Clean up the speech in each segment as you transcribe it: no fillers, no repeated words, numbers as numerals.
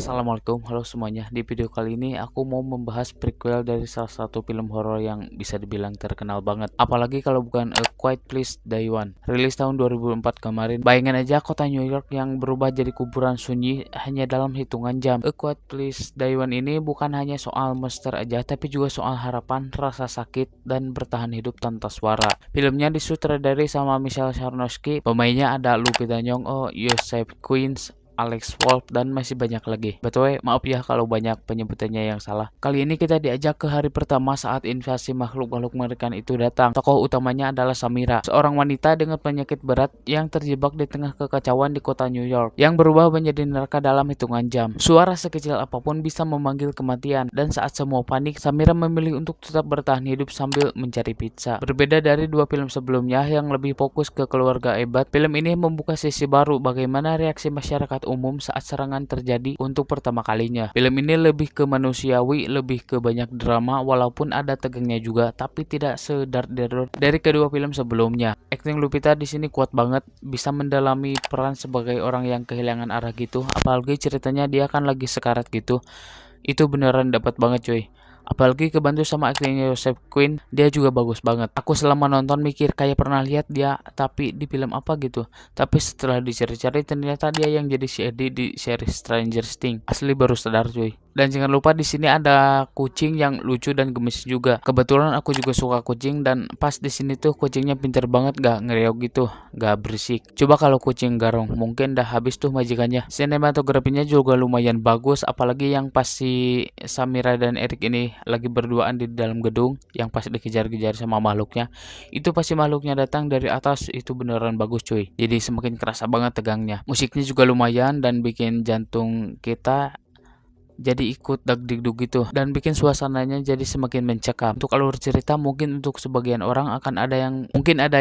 Assalamualaikum, halo semuanya. Di video kali ini aku mau membahas prequel dari salah satu film horor yang bisa dibilang terkenal banget. Apalagi kalau bukan A Quiet Place Day One. Rilis tahun 2004 kemarin. Bayangin aja kota New York yang berubah jadi kuburan sunyi hanya dalam hitungan jam. A Quiet Place Day One ini bukan hanya soal monster aja, tapi juga soal harapan, rasa sakit, dan bertahan hidup tanpa suara. Filmnya disutradarai sama Michelle Sarnowski. Pemainnya ada Lupita Nyong'o, Yosef Queens, Alex Wolff, dan masih banyak lagi. Betul, maaf ya kalau banyak penyebutannya yang salah. Kali ini kita diajak ke hari pertama saat invasi makhluk-makhluk mengerikan itu datang. Tokoh utamanya adalah Samira, seorang wanita dengan penyakit berat yang terjebak di tengah kekacauan di kota New York, yang berubah menjadi neraka dalam hitungan jam. Suara sekecil apapun bisa memanggil kematian, dan saat semua panik, Samira memilih untuk tetap bertahan hidup sambil mencari pizza. Berbeda dari dua film sebelumnya yang lebih fokus ke keluarga Ebert, film ini membuka sisi baru bagaimana reaksi masyarakat umum saat serangan terjadi untuk pertama kalinya. Film ini lebih ke manusiawi, lebih ke banyak drama, walaupun ada tegangnya juga, tapi tidak sedar-dar dari kedua film sebelumnya. Akting Lupita di sini kuat banget, bisa mendalami peran sebagai orang yang kehilangan arah gitu, apalagi ceritanya dia kan lagi sekarat gitu. Itu beneran dapat banget cuy. Apalagi kebantu sama aktingnya Joseph Quinn, dia juga bagus banget. Aku selama nonton mikir kayak pernah lihat dia, tapi di film apa gitu. Tapi setelah dicari-cari ternyata dia yang jadi si Eddie di series Stranger Things. Asli baru sadar cuy. Dan jangan lupa di sini ada kucing yang lucu dan gemes juga. Kebetulan aku juga suka kucing, dan pas di sini tuh kucingnya pinter banget, gak ngereok gitu, gak berisik. Coba kalau kucing garong, mungkin dah habis tuh majikannya. Sinematografinya juga lumayan bagus, apalagi yang pas si Samira dan Eric ini lagi berduaan di dalam gedung, yang pas dikejar-kejar sama makhluknya. Itu pasti makhluknya datang dari atas, itu beneran bagus cuy. Jadi semakin kerasa banget tegangnya. Musiknya juga lumayan dan bikin jantung kita jadi ikut dagdikduk gitu, dan bikin suasananya jadi semakin mencekam. Untuk alur cerita mungkin untuk sebagian orang akan ada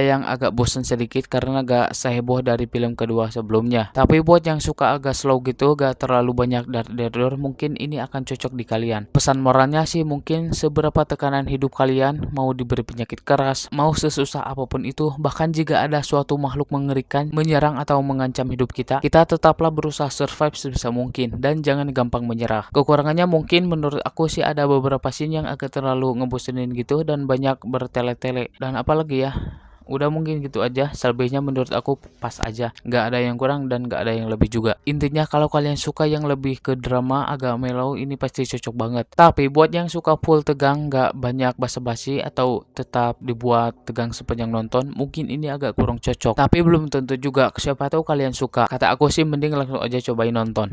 yang agak bosan sedikit karena gak seheboh dari film kedua sebelumnya. Tapi buat yang suka agak slow gitu, gak terlalu banyak dar-dar, mungkin ini akan cocok di kalian. Pesan moralnya sih mungkin seberapa tekanan hidup kalian, mau diberi penyakit keras, mau sesusah apapun itu, bahkan jika ada suatu makhluk mengerikan menyerang atau mengancam hidup kita tetaplah berusaha survive sebisa mungkin dan jangan gampang menyerah. Kekurangannya mungkin menurut aku sih ada beberapa scene yang agak terlalu ngebosenin gitu dan banyak bertele-tele, dan apalagi ya, udah mungkin gitu aja. Selebihnya menurut aku pas aja, nggak ada yang kurang dan nggak ada yang lebih juga. Intinya kalau kalian suka yang lebih ke drama agak mellow, ini pasti cocok banget. Tapi buat yang suka full tegang, nggak banyak basa-basi atau tetap dibuat tegang sepanjang nonton, mungkin ini agak kurang cocok. Tapi belum tentu juga, siapa tahu kalian suka. Kata aku sih mending langsung aja cobain nonton.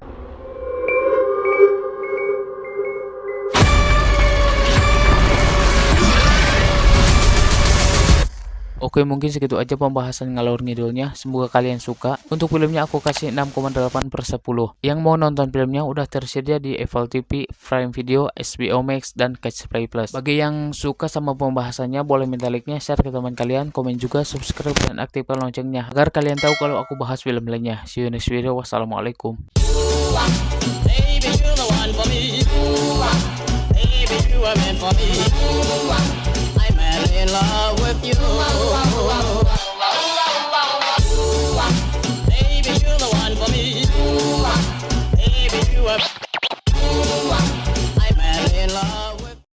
Oke, mungkin segitu aja pembahasan ngalor ngidulnya. Semoga kalian suka. Untuk filmnya aku kasih 6,8/10. Yang mau nonton filmnya udah tersedia di Apple TV, Prime Video, HBO Max, dan Catch Play Plus. Bagi yang suka sama pembahasannya, boleh minta like-nya, share ke teman kalian, komen juga, subscribe, dan aktifkan loncengnya agar kalian tahu kalau aku bahas film lainnya. See you next video. Wassalamualaikum. Baby, you're the one for me. Baby, you are meant for me. I'm in love with you.